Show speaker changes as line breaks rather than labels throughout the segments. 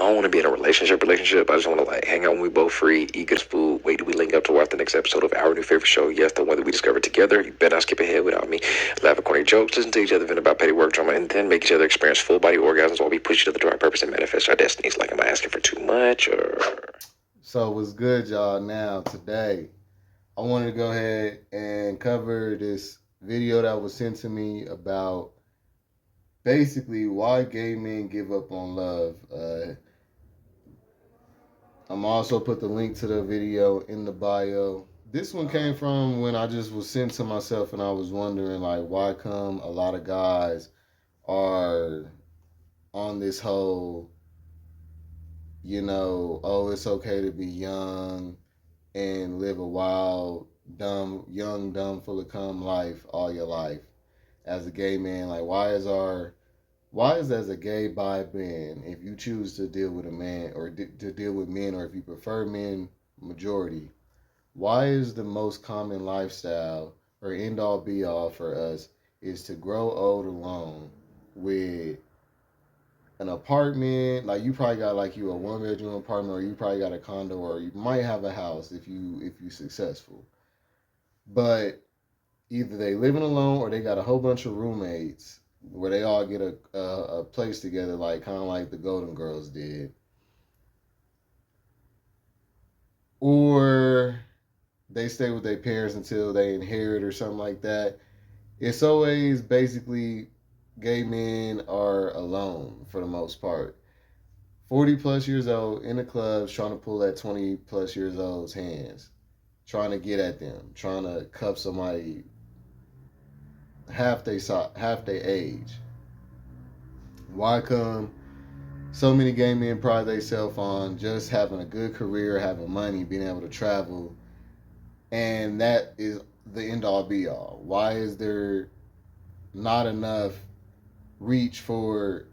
don't want to be in a relationship. I just want to like hang out when we both free, eat good food, wait till we link up to watch the next episode of our new favorite show. Yes, the one that we discovered together. You better not skip ahead without me. Laugh at corny jokes, listen to each other vent about petty work drama, and then make each other experience full body orgasms while we push each other to our purpose and manifest our destinies. Like, am I asking for too much or?
So what's good, y'all? Now today, I wanted to go ahead and cover this video that was sent to me about basically why gay men give up on love. I'm also put the link to the video in the bio. This one came from when I just was sent to myself and I was wondering like why come a lot of guys are on this whole, oh, it's okay to be young and live a wild, dumb, young, dumb, full of cum life all your life. As a gay man, like why is as a gay bi man, if you choose to deal with a man or to deal with men, or if you prefer men majority, why is the most common lifestyle or end all be all for us is to grow old alone with an apartment? Like you probably got like you a 1 bedroom apartment, or you probably got a condo, or you might have a house if you successful. But either they living alone or they got a whole bunch of roommates where they all get a place together, like kind of like the Golden Girls did, or they stay with their parents until they inherit or something like that. It's always basically gay men are alone for the most part. 40 plus years old in the clubs trying to pull that 20 plus years old's hands, trying to get at them, trying to cuff somebody half their age. Why come so many gay men pride themselves on just having a good career, having money, being able to travel, and that is the end all be all? Why is there not enough reach for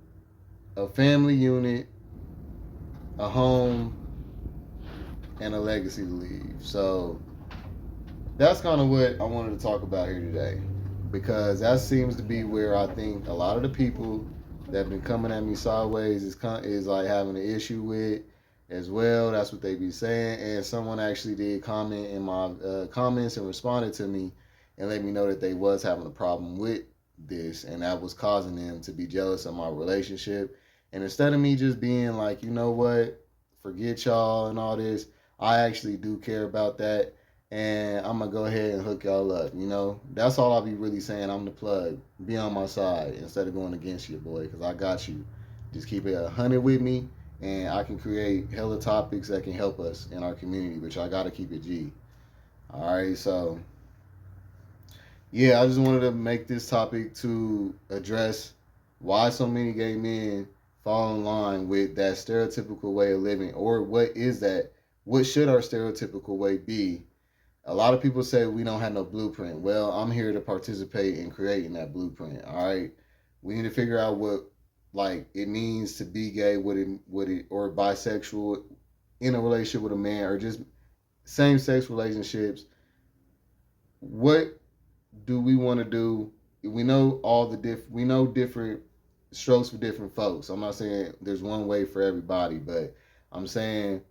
a family unit, a home, and a legacy to leave? So that's kind of what I wanted to talk about here today, because that seems to be where I think a lot of the people that have been coming at me sideways is like having an issue with as well. That's what they be saying. And someone actually did comment in my comments and responded to me and let me know that they was having a problem with this, and that was causing them to be jealous of my relationship. And instead of me just being like, you know what, forget y'all and all this, I actually do care about that, and I'm gonna go ahead and hook y'all up. That's all I'll be really saying. I'm the plug. Be on my side instead of going against you, boy, because I got you. Just keep it 100 with me, and I can create hella topics that can help us in our community, which I gotta keep it G. All right, so yeah, I just wanted to make this topic to address why so many gay men fall in line with that stereotypical way of living, or what is that? What should our stereotypical way be? A lot of people say we don't have no blueprint. Well, I'm here to participate in creating that blueprint. All right, we need to figure out what like it means to be gay, what it or bisexual in a relationship with a man, or just same sex relationships. What do we want to do? We know we know different strokes for different folks. I'm not saying there's one way for everybody, but I'm saying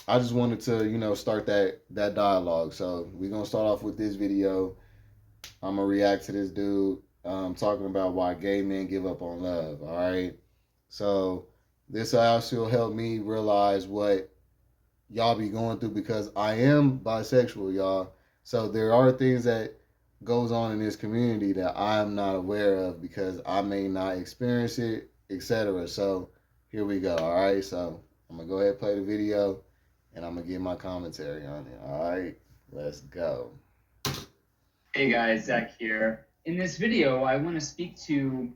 I just wanted to, start that dialogue. So we're gonna start off with this video. I'm gonna react to this dude talking about why gay men give up on love. All right. So this also helped me realize what y'all be going through, because I am bisexual, y'all. So there are things that goes on in this community that I'm not aware of because I may not experience it, etc. So here we go. All right. So I'm gonna go ahead and play the video, and I'm gonna give my commentary on it. All right, let's go.
Hey guys, Zach here. In this video, I want to speak to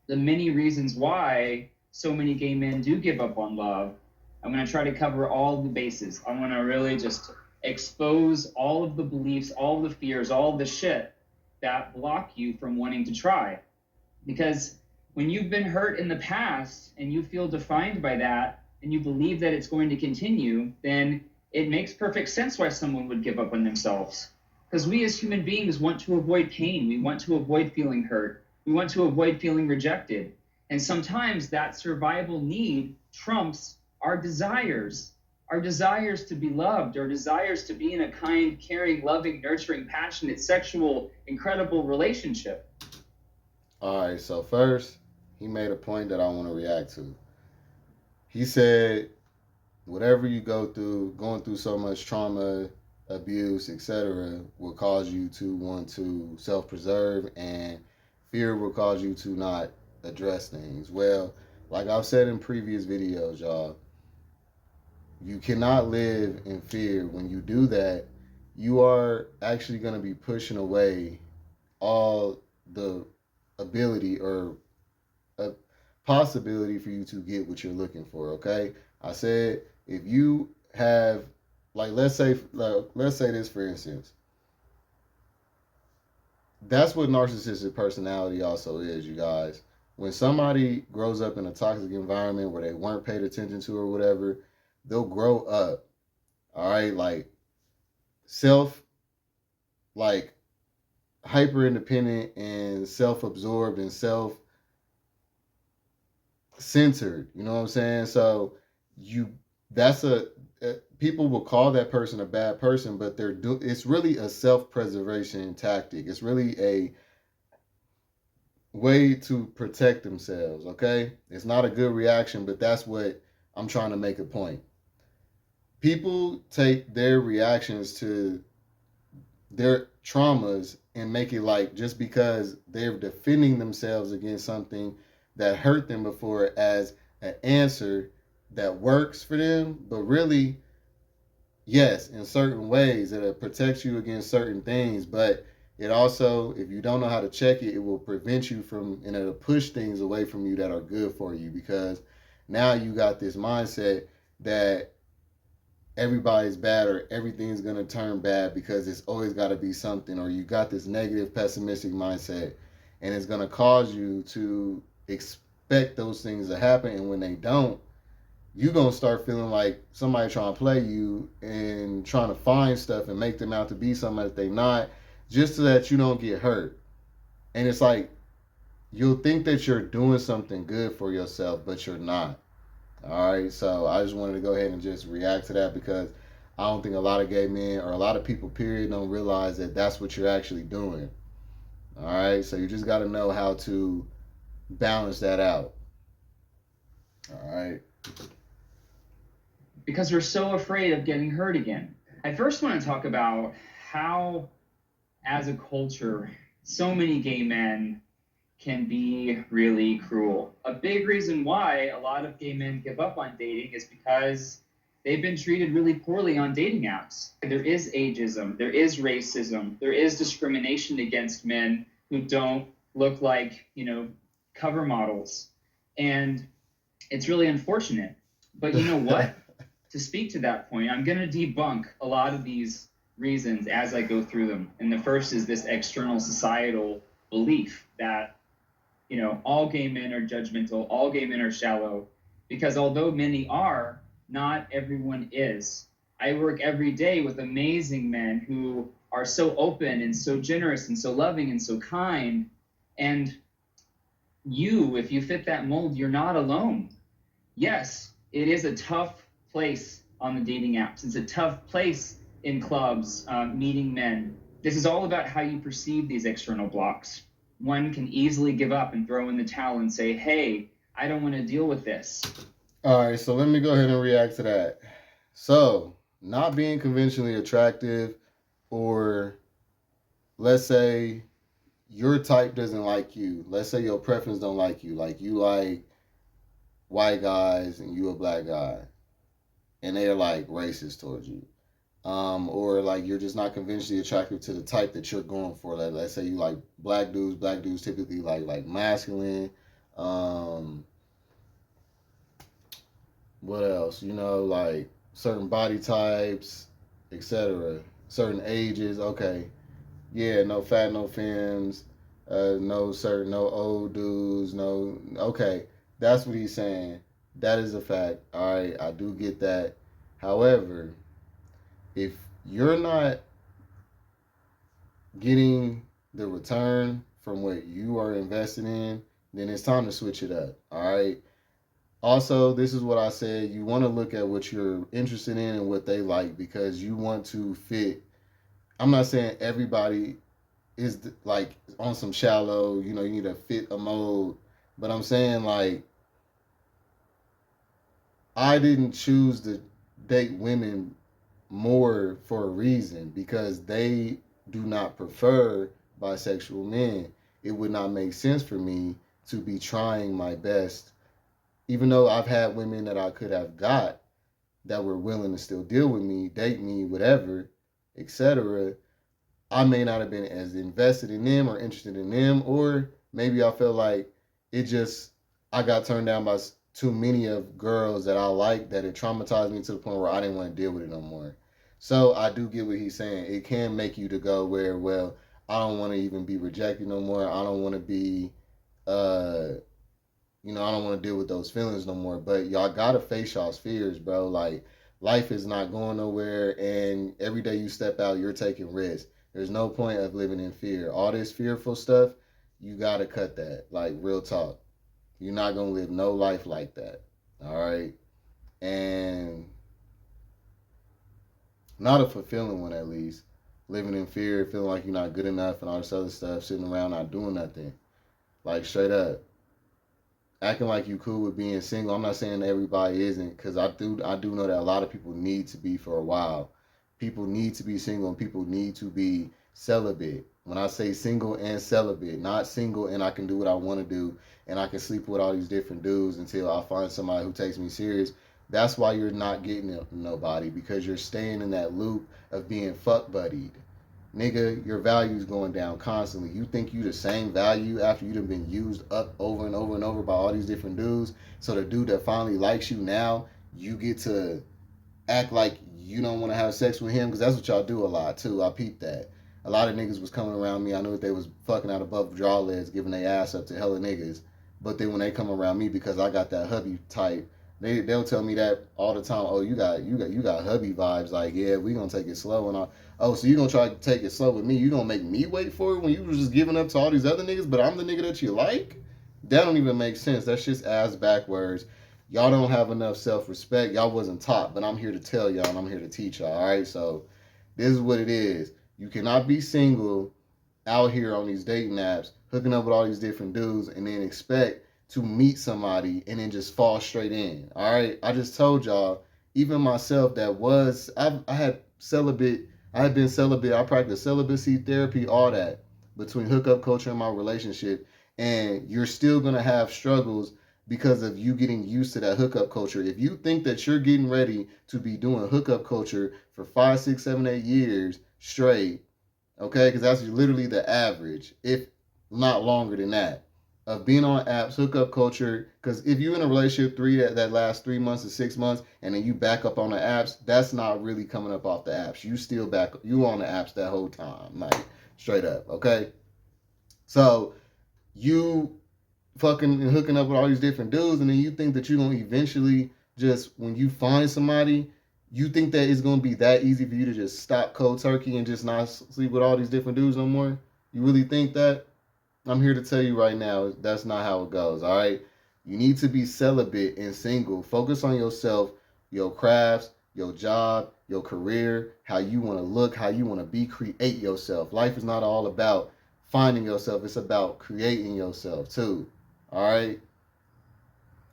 the many reasons why so many gay men do give up on love. I'm going to try to cover all the bases. I want to really just expose all of the beliefs, all the fears, all the shit that block you from wanting to try. Because when you've been hurt in the past and you feel defined by that and you believe that it's going to continue, then it makes perfect sense why someone would give up on themselves. Because we as human beings want to avoid pain. We want to avoid feeling hurt. We want to avoid feeling rejected. And sometimes that survival need trumps our desires. Our desires to be loved, our desires to be in a kind, caring, loving, nurturing, passionate, sexual, incredible relationship.
All right, so first, he made a point that I want to react to. He said, whatever you go through, going through so much trauma, abuse, etc., will cause you to want to self preserve, and fear will cause you to not address things. Well, like I've said in previous videos, y'all, you cannot live in fear. When you do that, you are actually going to be pushing away all the ability or a possibility for you to get what you're looking for. Okay, I said if you have, like, let's say this for instance, that's what narcissistic personality also is, you guys. When somebody grows up in a toxic environment where they weren't paid attention to or whatever, they'll grow up, all right, like self, like hyper independent and self absorbed and self centered. You know what I'm saying? So you that's people will call that person a bad person, but it's really a self preservation tactic. It's really a way to protect themselves. Okay, it's not a good reaction, but that's what I'm trying to make a point. People take their reactions to their traumas and make it like just because they're defending themselves against something that hurt them before as an answer that works for them. But really, yes, in certain ways it'll protect you against certain things, but it also, if you don't know how to check it, it will prevent you from, and it'll push things away from you that are good for you, because now you got this mindset that everybody's bad or everything's going to turn bad because it's always got to be something, or you got this negative pessimistic mindset, and it's going to cause you to expect those things to happen, and when they don't, you're going to start feeling like somebody trying to play you and trying to find stuff and make them out to be something that they're not, just so that you don't get hurt. And it's like you'll think that you're doing something good for yourself, but you're not. All right, so I just wanted to go ahead and just react to that, because I don't think a lot of gay men or a lot of people, period, don't realize that that's what you're actually doing. All right, so you just got to know how to balance that out. All right.
Because we're so afraid of getting hurt again. I first want to talk about how, as a culture, so many gay men can be really cruel. A big reason why a lot of gay men give up on dating is because they've been treated really poorly on dating apps. There is ageism, there is racism, there is discrimination against men who don't look like, cover models. And it's really unfortunate. But you know what? To speak to that point, I'm going to debunk a lot of these reasons as I go through them. And the first is this external societal belief that all gay men are judgmental, all gay men are shallow, because although many are, not everyone is. I work every day with amazing men who are so open and so generous and so loving and so kind. And if you fit that mold, you're not alone. Yes, it is a tough place on the dating apps. It's a tough place in clubs, meeting men. This is all about how you perceive these external blocks. One can easily give up and throw in the towel and say, hey, I don't want to deal with this.
All right, so let me go ahead and react to that. So, not being conventionally attractive, or let's say your type doesn't like you. Let's say your preference don't like you. Like you like white guys and you a black guy, and they're like racist towards you. Or like you're just not conventionally attractive to the type that you're going for. Like, let's say you like black dudes. Black dudes typically like masculine. What else? Like certain body types, etc. Certain ages. Okay, yeah, no fat, no femmes. No old dudes. No. Okay, that's what he's saying. That is a fact. All right, I do get that. However, if you're not getting the return from what you are invested in, then it's time to switch it up. All right. Also, this is what I said. You want to look at what you're interested in and what they like because you want to fit. I'm not saying everybody is like on some shallow, you need to fit a mold, but I'm saying like I didn't choose to date women more for a reason because they do not prefer bisexual men. It would not make sense for me to be trying my best, even though I've had women that I could have got that were willing to still deal with me, date me, whatever, etc. I may not have been as invested in them or interested in them, or maybe I felt like it just I got turned down by too many of girls that I like that it traumatized me to the point where I didn't want to deal with it no more. So I do get what he's saying. It can make you to go where, well, I don't want to even be rejected no more. I don't want to be, uh, I don't want to deal with those feelings no more. But y'all gotta face y'all's fears, bro. Like life is not going nowhere, and every day you step out, you're taking risks. There's no point of living in fear. All this fearful stuff, you gotta cut that. Like real talk. You're not gonna live no life like that. All right, and not a fulfilling one at least. Living in fear, feeling like you're not good enough, and all this other stuff, sitting around not doing nothing. Like straight up, acting like you cool with being single. I'm not saying everybody isn't, because I do know that a lot of people need to be for a while. People need to be single and people need to be celibate. When I say single and celibate, not single and I can do what I want to do and I can sleep with all these different dudes until I find somebody who takes me serious. That's why you're not getting nobody, because you're staying in that loop of being fuck buddied. Nigga, your value's going down constantly. You think you the same value after you done been used up over and over and over by all these different dudes. So the dude that finally likes you now, you get to act like you don't want to have sex with him, because that's what y'all do a lot too. I peeped that. A lot of niggas was coming around me. I knew that they was fucking out above draw legs, giving their ass up to hella niggas. But then when they come around me because I got that hubby type, they'll tell me that all the time. Oh, you got hubby vibes. Like, yeah, we gonna take it slow and all. Oh, so you gonna try to take it slow with me? You gonna make me wait for it when you was just giving up to all these other niggas, but I'm the nigga that you like? That don't even make sense. That's just ass backwards. Y'all don't have enough self-respect. Y'all wasn't taught, but I'm here to tell y'all and I'm here to teach y'all. All right, so this is what it is. You cannot be single out here on these dating apps, hooking up with all these different dudes, and then expect to meet somebody and then just fall straight in. All right, I just told y'all, even myself I had celibate, I had been celibate, I practiced celibacy therapy, all that between hookup culture and my relationship, and you're still gonna have struggles because of you getting used to that hookup culture. If you think that you're getting ready to be doing hookup culture for 5, 6, 7, 8 years straight, okay, because that's literally the average, if not longer than that, of being on apps, hookup culture. Because if you're in a relationship that lasts 3 months to 6 months, and then you back up on the apps, that's not really coming up off the apps. You on the apps that whole time, like straight up, okay. So you fucking and hooking up with all these different dudes, and then you think that you're gonna eventually just, when you find somebody, you think that it's gonna be that easy for you to just stop cold turkey and just not sleep with all these different dudes no more? You really think that? I'm here to tell you right now, that's not how it goes. All right, you need to be celibate and single. Focus on yourself, your crafts, your job, your career, how you want to look, how you want to be. Create yourself. Life is not all about finding yourself, it's about creating yourself too. All right,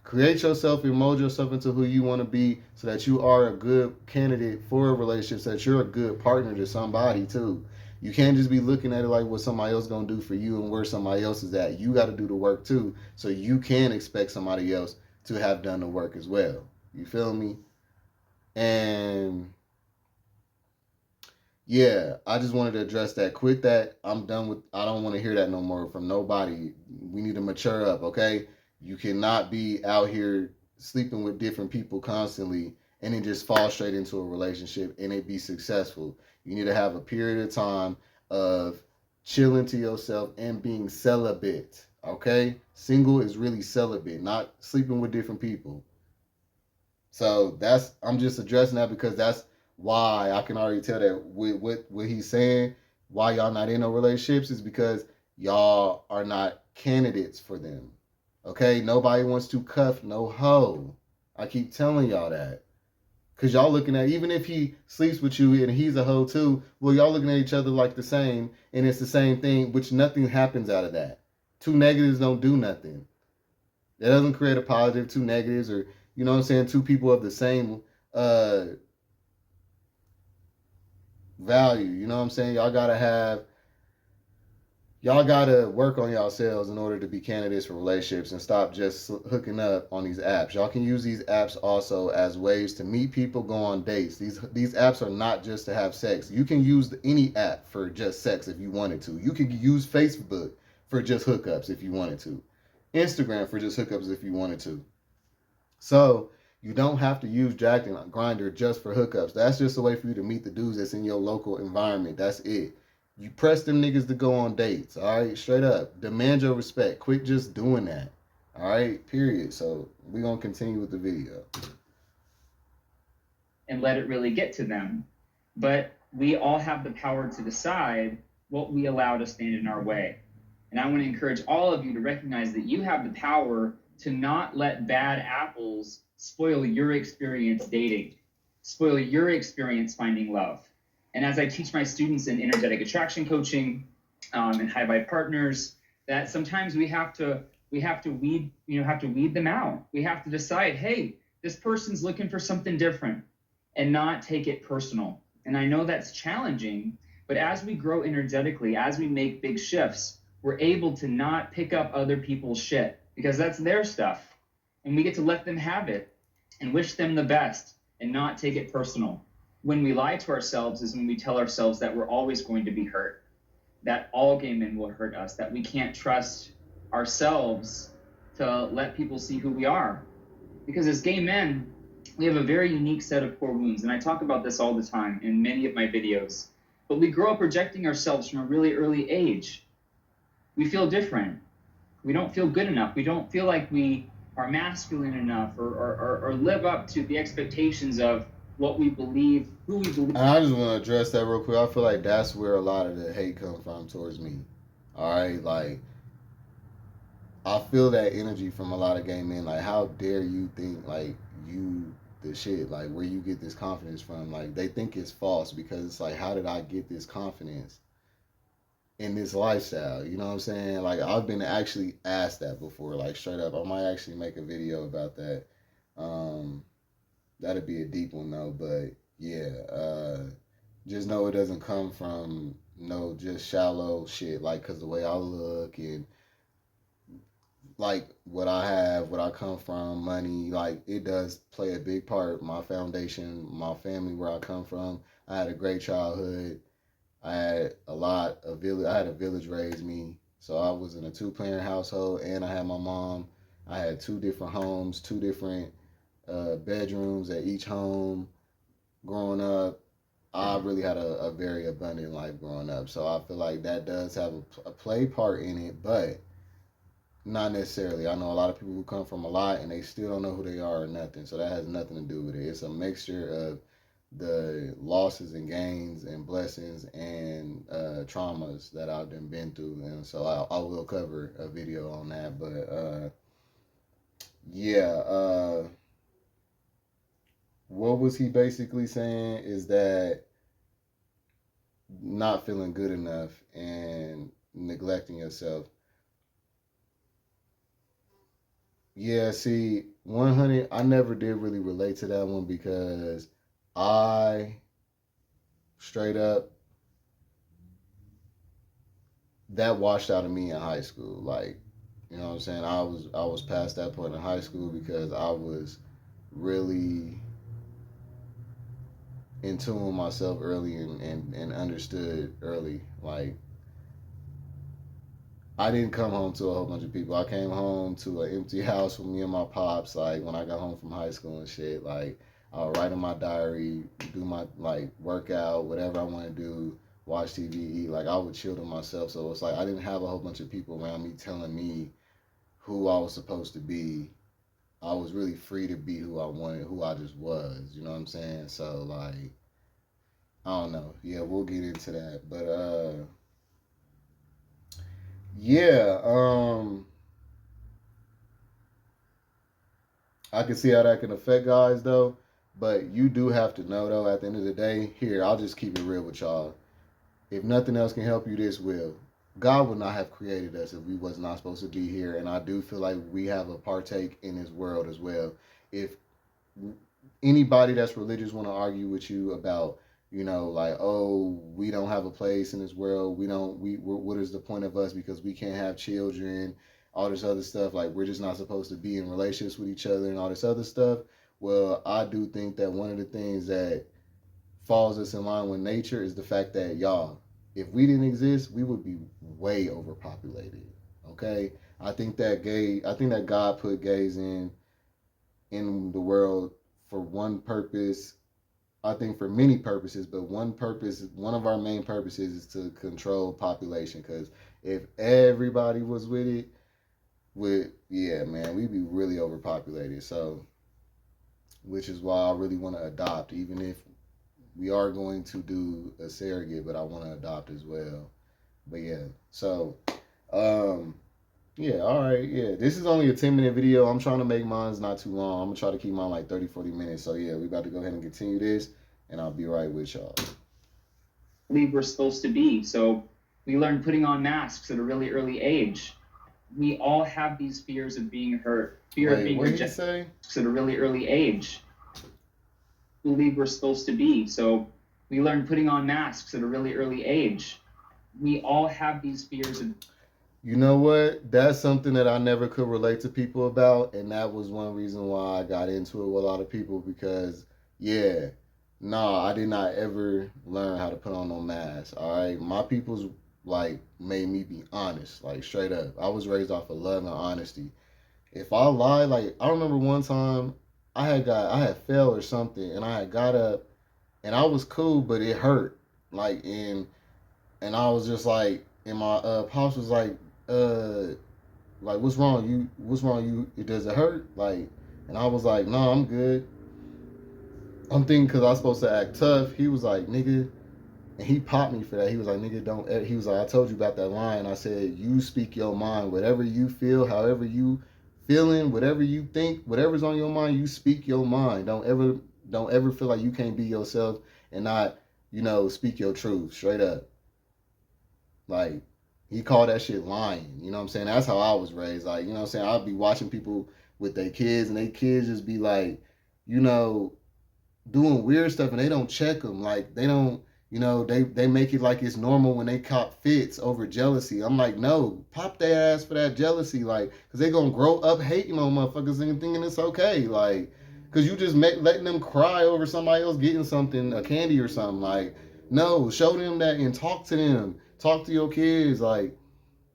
create yourself and mold yourself into who you want to be, so that you are a good candidate for a relationship, so that you're a good partner to somebody too. You can't just be looking at it like what somebody else gonna do for you and where somebody else is at. You got to do the work too, so you can expect somebody else to have done the work as well. You feel me? And yeah, I just wanted to address that. Quit that. I'm done with. I don't want to hear that no more from nobody. We need to mature up, okay? You cannot be out here sleeping with different people constantly and then just fall straight into a relationship and it be successful. You need to have a period of time of chilling to yourself and being celibate, okay? Single is really celibate, not sleeping with different people. So I'm just addressing that because that's why I can already tell that with what he's saying, why y'all not in no relationships is because y'all are not candidates for them. Okay, nobody wants to cuff no hoe. I keep telling y'all that. Cause y'all looking at, even if he sleeps with you and he's a hoe too, well, y'all looking at each other like the same, and it's the same thing, which nothing happens out of that. Two negatives don't do nothing. That doesn't create a positive. Two negatives, or you know what I'm saying, two people of the same uh value. You know what I'm saying? Y'all gotta work on yourselves in order to be candidates for relationships and stop just hooking up on these apps. Y'all can use these apps also as ways to meet people, go on dates. These apps are not just to have sex. You can use any app for just sex if you wanted to. You could use Facebook for just hookups if you wanted to. Instagram for just hookups if you wanted to. So you don't have to use Jack and Grinder just for hookups. That's just a way for you to meet the dudes that's in your local environment. That's it. You press them niggas to go on dates. All right, straight up. Demand your respect. Quit just doing that. All right, period. So we're gonna continue with the video.
And let it really get to them. But we all have the power to decide what we allow to stand in our way. And I want to encourage all of you to recognize that you have the power to not let bad apples spoil your experience dating, spoil your experience finding love. And as I teach my students in energetic attraction coaching and high vibe partners, that sometimes we have to weed them out. We have to decide, hey, this person's looking for something different, and not take it personal. And I know that's challenging, but as we grow energetically, as we make big shifts, we're able to not pick up other people's shit because that's their stuff. And we get to let them have it and wish them the best and not take it personal. When we lie to ourselves is when we tell ourselves that we're always going to be hurt, that all gay men will hurt us, that we can't trust ourselves to let people see who we are. Because as gay men, we have a very unique set of core wounds, and I talk about this all the time in many of my videos. But we grow up rejecting ourselves from a really early age. We feel different. We don't feel good enough. We don't feel like we are masculine enough or live up to the expectations of what we believe, who we believe.
And I just want to address that real quick. I feel like that's where a lot of the hate comes from towards me. All right, like I feel that energy from a lot of gay men. Like, how dare you think like you the shit? Like, where you get this confidence from? Like, they think it's false because it's like, how did I get this confidence in this lifestyle? You know what I'm saying? Like, I've been actually asked that before. Like, straight up, I might actually make a video about that. That'd be a deep one though. But yeah, just know it doesn't come from no just shallow shit. Like, cause the way I look and like what I have, what I come from, money, like it does play a big part. My foundation, my family, where I come from. I had a great childhood. I had I had a village raise me. So I was in a 2-parent household, and I had my mom. I had 2 different homes, 2 different bedrooms at each home. Growing up, I really had a very abundant life growing up. So I feel like that does have a play part in it, but not necessarily. I know a lot of people who come from a lot and they still don't know who they are or nothing. So that has nothing to do with it. It's a mixture of the losses and gains and blessings and traumas that I've been through. And so I will cover a video on that. But yeah, what was he basically saying is that not feeling good enough and neglecting yourself. Yeah, see, 100, I never did really relate to that one because I straight up that washed out of me in high school. Like, you know what I'm saying? I was past that point in high school because I was really in tune with myself early and understood early. Like, I didn't come home to a whole bunch of people. I came home to an empty house with me and my pops. Like, when I got home from high school and shit, like I would write in my diary, do my like workout, whatever I want to do, watch TV, eat. Like, I would chill to myself. So it's like I didn't have a whole bunch of people around me telling me who I was supposed to be. I was really free to be who I wanted, who I just was. You know what I'm saying? So like, I don't know. Yeah, we'll get into that. But yeah, I can see how that can affect guys though. But you do have to know though, at the end of the day, here, I'll just keep it real with y'all. If nothing else can help you, this will. God would not have created us if we was not supposed to be here. And I do feel like we have a partake in this world as well. If anybody that's religious want to argue with you about, you know, like, oh, we don't have a place in this world, what is the point of us because we can't have children, all this other stuff, like we're just not supposed to be in relationships with each other and all this other stuff. Well, I do think that one of the things that falls us in line with nature is the fact that, y'all, if we didn't exist, we would be way overpopulated. Okay, I think that God put gays in the world for one purpose. I think for many purposes, but one of our main purposes is to control population. Because if everybody was with it, yeah, man, we'd be really overpopulated. So, which is why I really want to adopt, even if we are going to do a surrogate, but I want to adopt as well. But yeah, so um, yeah, all right, yeah. This is only a 10-minute video. I'm trying to make mine not too long. I'm gonna try to keep mine like 30, 40 minutes. So yeah, we about to go ahead and continue this, and I'll be right with y'all.
Believe we're supposed to be. So we learn putting on masks at a really early age. We all have these fears of being hurt, fear of being rejected at a really early age. Believe we're supposed to be. So we learn putting on masks at a really early age. We all have these fears of.
You know what? That's something that I never could relate to people about, and that was one reason why I got into it with a lot of people because, yeah, nah, I did not ever learn how to put on no mask. All right, my people's like made me be honest, like straight up. I was raised off of love and honesty. If I lie, like I remember one time I had fell or something, and I had got up, and I was cool, but it hurt, like and I was just like, and my pops was like what's wrong you, does it hurt, like, and I was like, no, I'm good. I'm thinking because I was supposed to act tough. He was like, nigga, and he popped me for that. He was like, nigga, don't, he was like, I told you about that line. I said, you speak your mind, whatever you feel, however you feeling, whatever you think, whatever's on your mind, you speak your mind. Don't ever feel like you can't be yourself and not, speak your truth straight up. Like, he called that shit lying. You know what I'm saying? That's how I was raised. Like, you know what I'm saying? I'd be watching people with their kids, and their kids just be like, you know, doing weird stuff, and they don't check them. Like, they don't, they make it like it's normal when they caught fits over jealousy. I'm like, no, pop their ass for that jealousy. Like, because they going to grow up hating on motherfuckers and thinking it's okay. Like, because you just letting them cry over somebody else getting something, a candy or something. Like, no, show them that and talk to them. Talk to your kids, like,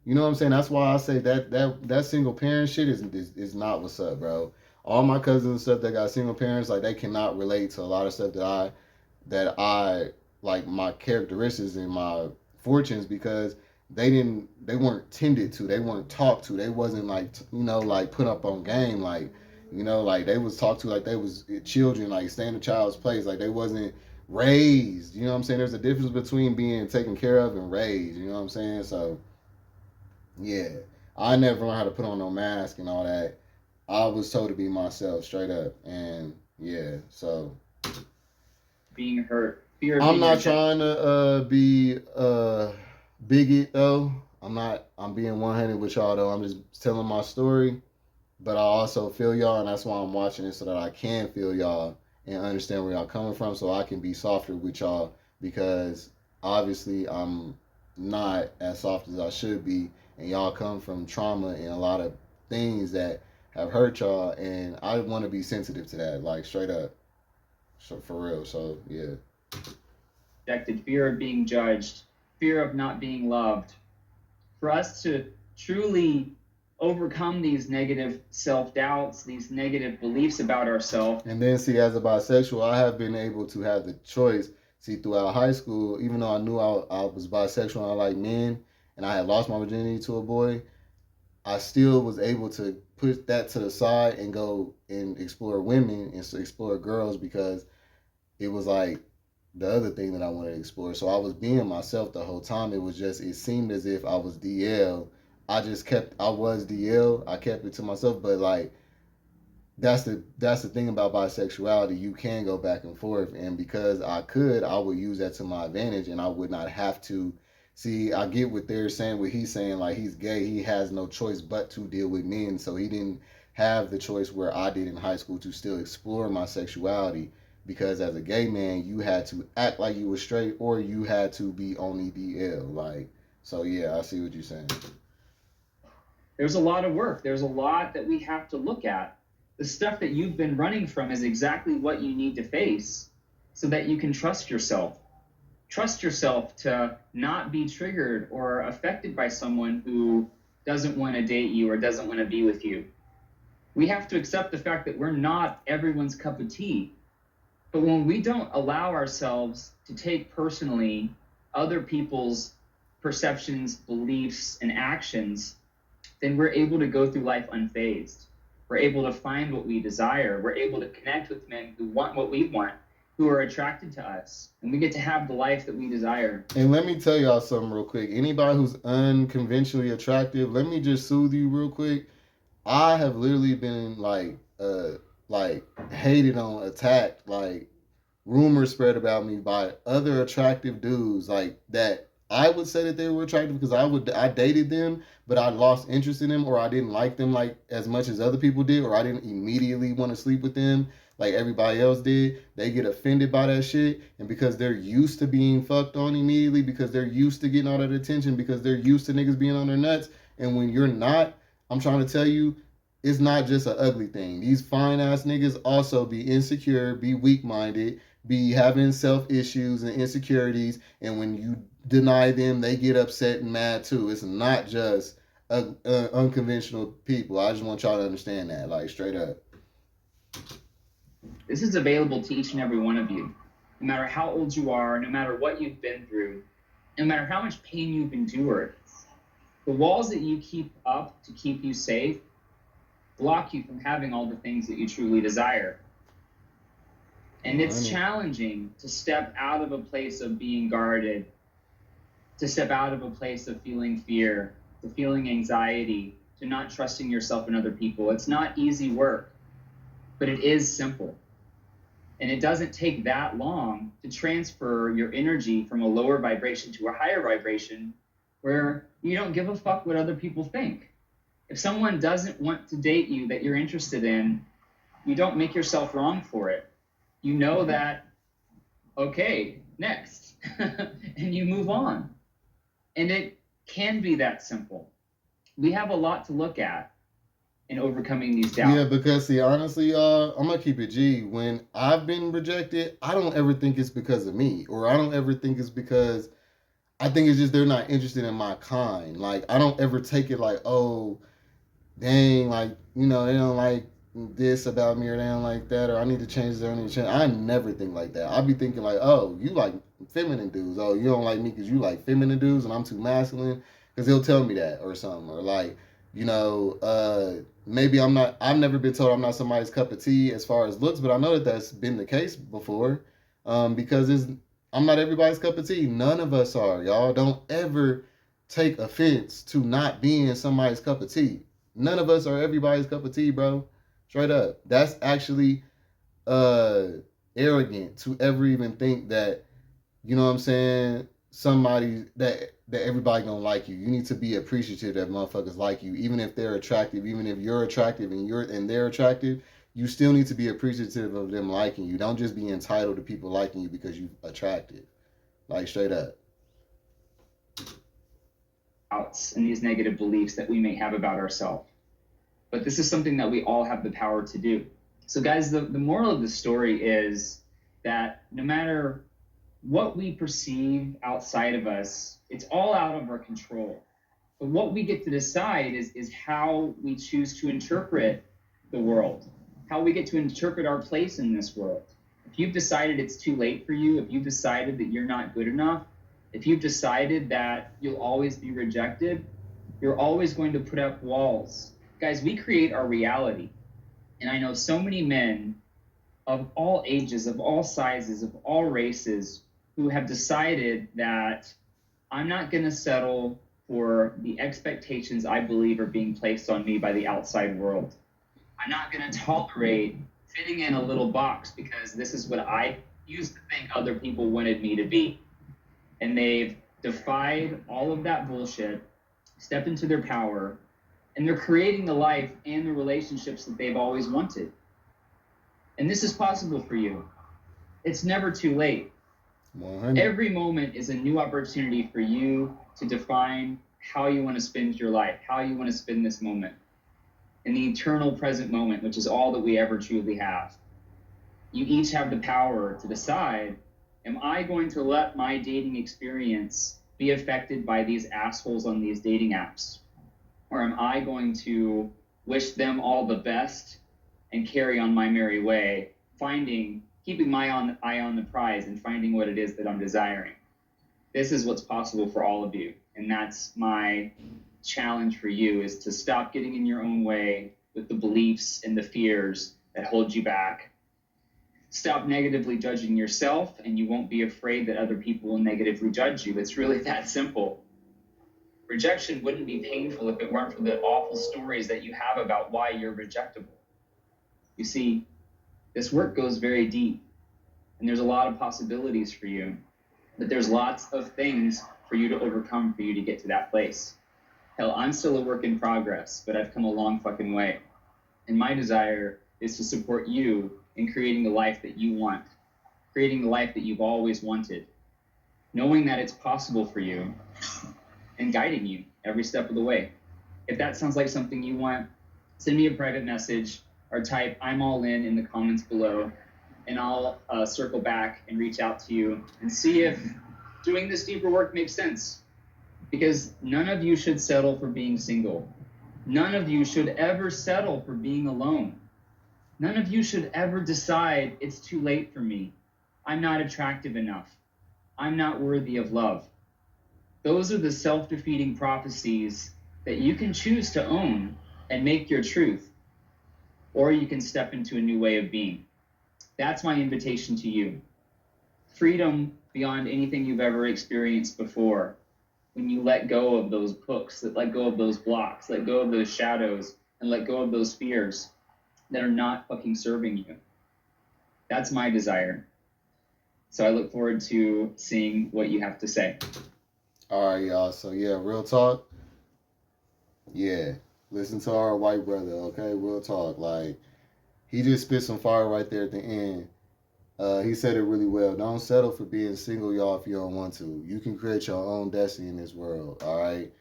you know what I'm saying? That's why I say that single parent shit is not what's up, bro. All my cousins and stuff that got single parents, like, they cannot relate to a lot of stuff that I like, my characteristics and my fortunes, because they weren't tended to, they weren't talked to, they wasn't like, like put up on game, like, like they was talked to like they was children, like stay in a child's place, like they wasn't raised. You know what I'm saying? There's a difference between being taken care of and raised. You know what I'm saying? So, yeah, I never learned how to put on no mask and all that. I was told to be myself straight up, and yeah. So,
being hurt, fear.
I'm not trying to be bigot though. I'm being 100 with y'all though. I'm just telling my story, but I also feel y'all, and that's why I'm watching it so that I can feel y'all and understand where y'all coming from, so I can be softer with y'all, because obviously I'm not as soft as I should be, and y'all come from trauma and a lot of things that have hurt y'all, and I want to be sensitive to that, like straight up, so for real. So yeah.
Rejected, fear of being judged, fear of not being loved. For us to truly overcome these negative self-doubts, these negative beliefs about ourselves.
And then see, as a bisexual, I have been able to have the choice. See, throughout high school, even though I knew I was bisexual and I like men, and I had lost my virginity to a boy, I still was able to put that to the side and go and explore women and explore girls, because it was like the other thing that I wanted to explore. So I was being myself the whole time. It seemed as if I was DL. I was DL. I kept it to myself, but like that's the thing about bisexuality. You can go back and forth, and because I would use that to my advantage, and I would not have to. See, I get what they're saying, what he's saying, like he's gay, he has no choice but to deal with men, so he didn't have the choice where I did in high school to still explore my sexuality, because as a gay man, you had to act like you were straight, or you had to be only DL, like. So yeah, I see what you're saying.
There's a lot of work. There's a lot that we have to look at. The stuff that you've been running from is exactly what you need to face so that you can trust yourself. Trust yourself to not be triggered or affected by someone who doesn't want to date you or doesn't want to be with you. We have to accept the fact that we're not everyone's cup of tea. But when we don't allow ourselves to take personally other people's perceptions, beliefs, and actions, then we're able to go through life unfazed. We're able to find what we desire. We're able to connect with men who want what we want, who are attracted to us, and we get to have the life that we desire.
And let me tell y'all something real quick. Anybody who's unconventionally attractive, let me just soothe you real quick. I have literally been like hated on, attacked, like rumors spread about me by other attractive dudes, like that I would say that they were attractive because I dated them, but I lost interest in them, or I didn't like them like as much as other people did, or I didn't immediately want to sleep with them like everybody else did. They get offended by that shit, and because they're used to being fucked on immediately, because they're used to getting all that attention, because they're used to niggas being on their nuts, and when you're not, I'm trying to tell you, it's not just an ugly thing. These fine ass niggas also be insecure, be weak minded, be having self issues and insecurities, and when you deny them, they get upset and mad too. It's not just unconventional people. I just want y'all to understand that, like straight up.
This is available to each and every one of you, no matter how old you are, no matter what you've been through, no matter how much pain you've endured. The walls that you keep up to keep you safe block you from having all the things that you truly desire. And it's challenging to step out of a place of being guarded, to step out of a place of feeling fear, to feeling anxiety, to not trusting yourself and other people. It's not easy work, but it is simple. And it doesn't take that long to transfer your energy from a lower vibration to a higher vibration where you don't give a fuck what other people think. If someone doesn't want to date you that you're interested in, you don't make yourself wrong for it. You know that, okay, next, and you move on. And it can be that simple. We have a lot to look at in overcoming these doubts.
Yeah, because see, honestly, y'all, I'm gonna keep it G. When I've been rejected, I don't ever think it's because of me, or I don't ever think it's because I think it's just they're not interested in my kind. Like, I don't ever take it like, oh, dang, like, you know, they don't like this about me, or they don't like that, or I need to change this, or I need to change. I never think like that. I be thinking like, oh, you like feminine dudes. Oh, you don't like me because you like feminine dudes and I'm too masculine. Because he'll tell me that or something. Or like, you know, maybe I've never been told I'm not somebody's cup of tea as far as looks, but I know that that's been the case before. Because I'm not everybody's cup of tea. None of us are, y'all. Don't ever take offense to not being somebody's cup of tea. None of us are everybody's cup of tea, bro. Straight up. That's actually arrogant to ever even think that, you know what I'm saying, somebody that everybody gonna like you. You need to be appreciative that motherfuckers like you, even if they're attractive, even if you're attractive and they're attractive. You still need to be appreciative of them liking you. Don't just be entitled to people liking you because you're attractive. Like, straight up.
And these negative beliefs that we may have about ourselves. But this is something that we all have the power to do. So guys, the moral of the story is that no matter what we perceive outside of us, it's all out of our control. But what we get to decide is how we choose to interpret the world, how we get to interpret our place in this world. If you've decided it's too late for you, if you've decided that you're not good enough, if you've decided that you'll always be rejected, you're always going to put up walls. Guys, we create our reality. And I know so many men of all ages, of all sizes, of all races, who have decided that I'm not going to settle for the expectations I believe are being placed on me by the outside world. I'm not going to tolerate fitting in a little box because this is what I used to think other people wanted me to be. And they've defied all of that bullshit, stepped into their power, and they're creating the life and the relationships that they've always wanted. And this is possible for you. It's never too late.
100.
Every moment is a new opportunity for you to define how you want to spend your life, how you want to spend this moment. In the eternal present moment, which is all that we ever truly have. You each have the power to decide, am I going to let my dating experience be affected by these assholes on these dating apps? Or am I going to wish them all the best and carry on my merry way, keeping my eye on the prize and finding what it is that I'm desiring? This is what's possible for all of you. And that's my challenge for you, is to stop getting in your own way with the beliefs and the fears that hold you back. Stop negatively judging yourself, and you won't be afraid that other people will negatively judge you. It's really that simple. Rejection wouldn't be painful if it weren't for the awful stories that you have about why you're rejectable. You see, this work goes very deep, and there's a lot of possibilities for you, but there's lots of things for you to overcome for you to get to that place. Hell, I'm still a work in progress, but I've come a long fucking way. And my desire is to support you in creating the life that you want, creating the life that you've always wanted, knowing that it's possible for you, and guiding you every step of the way. If that sounds like something you want, send me a private message or type "I'm all in" the comments below, and I'll circle back and reach out to you and see if doing this deeper work makes sense. Because none of you should settle for being single. None of you should ever settle for being alone. None of you should ever decide it's too late for me. I'm not attractive enough. I'm not worthy of love. Those are the self-defeating prophecies that you can choose to own and make your truth, or you can step into a new way of being. That's my invitation to you. Freedom beyond anything you've ever experienced before. When you let go of those books, let go of those blocks, let go of those shadows, and let go of those fears that are not fucking serving you. That's my desire. So I look forward to seeing what you have to say.
All right, y'all. So, yeah, real talk. Yeah, listen to our white brother, okay? Real talk. Like, he just spit some fire right there at the end. He said it really well. Don't settle for being single, y'all, if you don't want to. You can create your own destiny in this world, all right?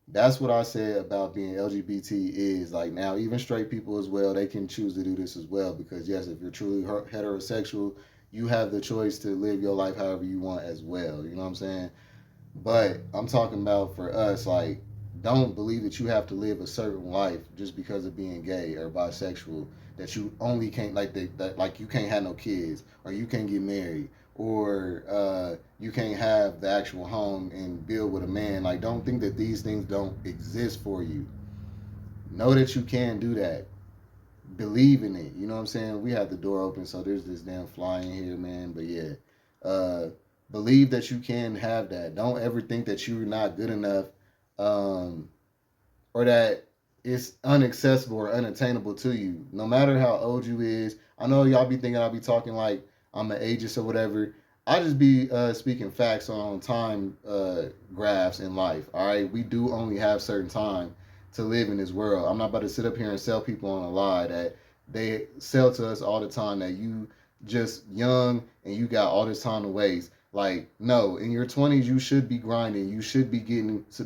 That's what I said about being LGBT is, like, now even straight people as well, they can choose to do this as well, because yes, if you're truly heterosexual, you have the choice to live your life however you want as well. You know what I'm saying? But I'm talking about for us, like, don't believe that you have to live a certain life just because of being gay or bisexual. That you only can't like you can't have no kids, or you can't get married, or you can't have the actual home and build with a man. Like, don't think that these things don't exist for you. Know that you can do that. Believe in it. You know what I'm saying? We have the door open, so there's this damn fly in here, man. But yeah, believe that you can have that. Don't ever think that you're not good enough, or that it's inaccessible or unattainable to you. No matter how old you is. I know y'all be thinking I'll be talking like I'm an ageist or whatever. I just be speaking facts on time graphs in life. All right, we do only have certain time to live in this world. I'm not about to sit up here and sell people on a lie that they sell to us all the time, that you just young and you got all this time to waste. Like, no, in your 20s you should be grinding. You should be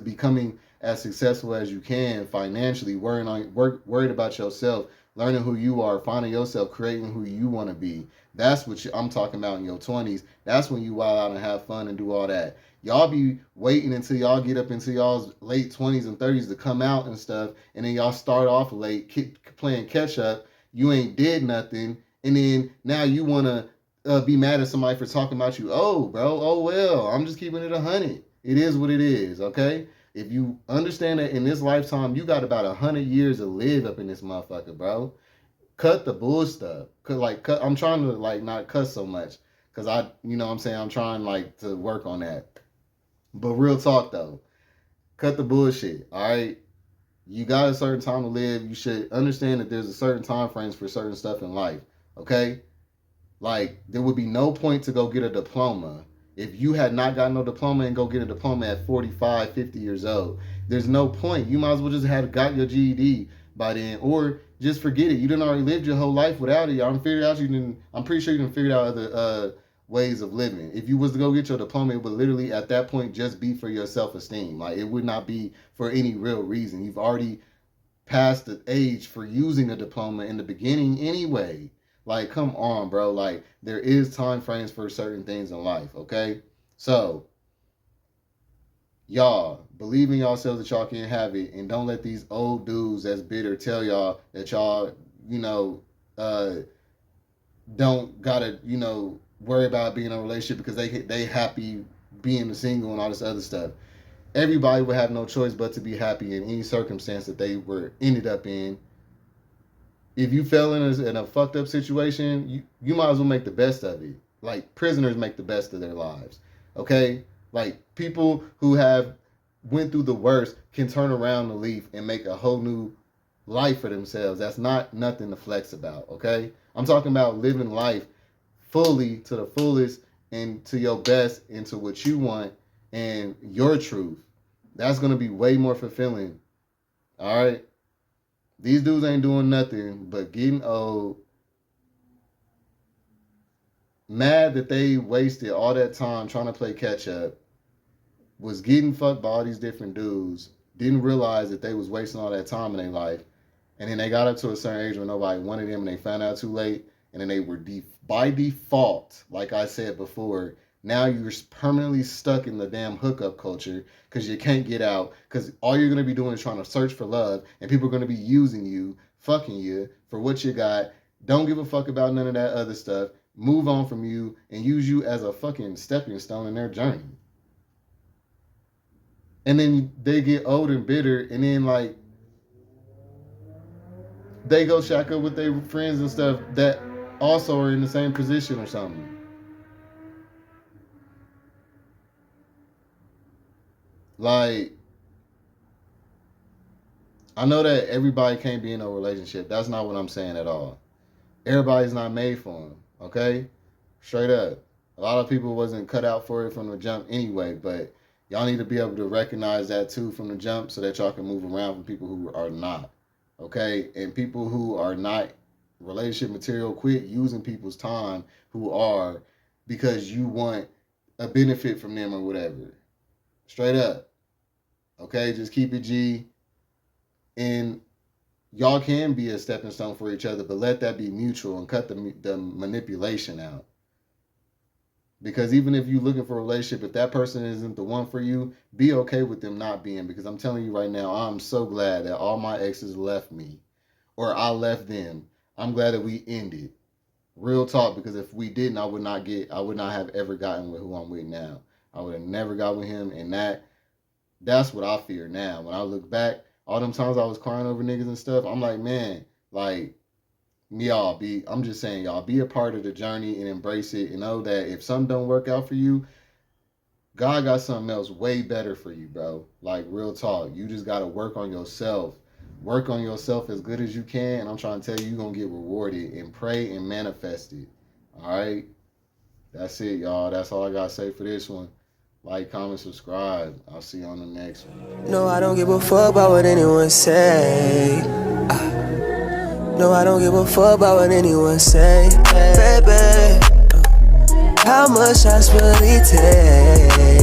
becoming as successful as you can financially, worried about yourself, learning who you are, finding yourself, creating who you want to be. That's what I'm talking about in your 20s. That's when you wild out and have fun and do all that. Y'all be waiting until y'all get up into y'all's late 20s and 30s to come out and stuff, and then y'all start off late playing catch up. You ain't did nothing, and then now you want to be mad at somebody for talking about you. Oh, bro, oh well, I'm just keeping it 100. It is what it is, okay? If you understand that in this lifetime, you got about 100 years to live up in this motherfucker, bro. Cut the bull stuff. I'm trying to like not cuss so much, cause you know what I'm saying, I'm trying like to work on that. But real talk though, cut the bullshit. All right, You got a certain time to live. You should understand that there's a certain time frames for certain stuff in life. Okay? Like, there would be no point to go get a diploma if you had not gotten no diploma and go get a diploma at 45, 50 years old. There's no point. You might as well just have got your GED by then, or just forget it. You didn't already lived your whole life without it. I'm pretty sure you didn't figure out other ways of living. If you was to go get your diploma, it would literally at that point just be for your self-esteem. Like, it would not be for any real reason. You've already passed the age for using a diploma in the beginning anyway. Like, come on, bro. Like, there is time frames for certain things in life, okay? So, y'all, believe in yourselves that y'all can have it, and don't let these old dudes that's bitter tell y'all that y'all, don't gotta, worry about being in a relationship because they happy being single and all this other stuff. Everybody would have no choice but to be happy in any circumstance that they ended up in. If you fell in a fucked up situation, you might as well make the best of it. Like, prisoners make the best of their lives, okay? Like, people who have went through the worst can turn around the leaf and make a whole new life for themselves. That's not nothing to flex about, okay? I'm talking about living life fully to the fullest and to your best and to what you want and your truth. That's going to be way more fulfilling, all right? These dudes ain't doing nothing but getting old, mad that they wasted all that time trying to play catch up, was getting fucked by all these different dudes, didn't realize that they was wasting all that time in their life, and then they got up to a certain age where nobody wanted them and they found out too late, and then they were by default, like I said before, now you're permanently stuck in the damn hookup culture because you can't get out, because all you're going to be doing is trying to search for love, and people are going to be using you, fucking you for what you got, don't give a fuck about none of that other stuff, move on from you, and use you as a fucking stepping stone in their journey. And then they get old and bitter, and then, like, they go shack up with their friends and stuff that also are in the same position or something. Like, I know that everybody can't be in a relationship. That's not what I'm saying at all. Everybody's not made for them, okay? Straight up. A lot of people wasn't cut out for it from the jump anyway, but y'all need to be able to recognize that too from the jump so that y'all can move around from people who are not, okay? And people who are not relationship material, quit using people's time who are, because you want a benefit from them or whatever. Straight up. Okay, just keep it G. And y'all can be a stepping stone for each other, but let that be mutual and cut the manipulation out. Because even if you're looking for a relationship, if that person isn't the one for you, be okay with them not being. Because I'm telling you right now, I'm so glad that all my exes left me, or I left them. I'm glad that we ended. Real talk, because if we didn't, I would not have ever gotten with who I'm with now. I would have never got with him, and that's what I fear now. When I look back, all them times I was crying over niggas and stuff, I'm like, man, like, I'm just saying, y'all, be a part of the journey and embrace it, and know that if something don't work out for you, God got something else way better for you, bro. Like, real talk. You just got to work on yourself. Work on yourself as good as you can, and I'm trying to tell you, you're going to get rewarded, and pray and manifest it. All right? That's it, y'all. That's all I got to say for this one. Like, comment, subscribe. I'll see you on the next one.
No, I don't give a fuck about what anyone say. No, I don't give a fuck about what anyone say. Baby, how much I really take.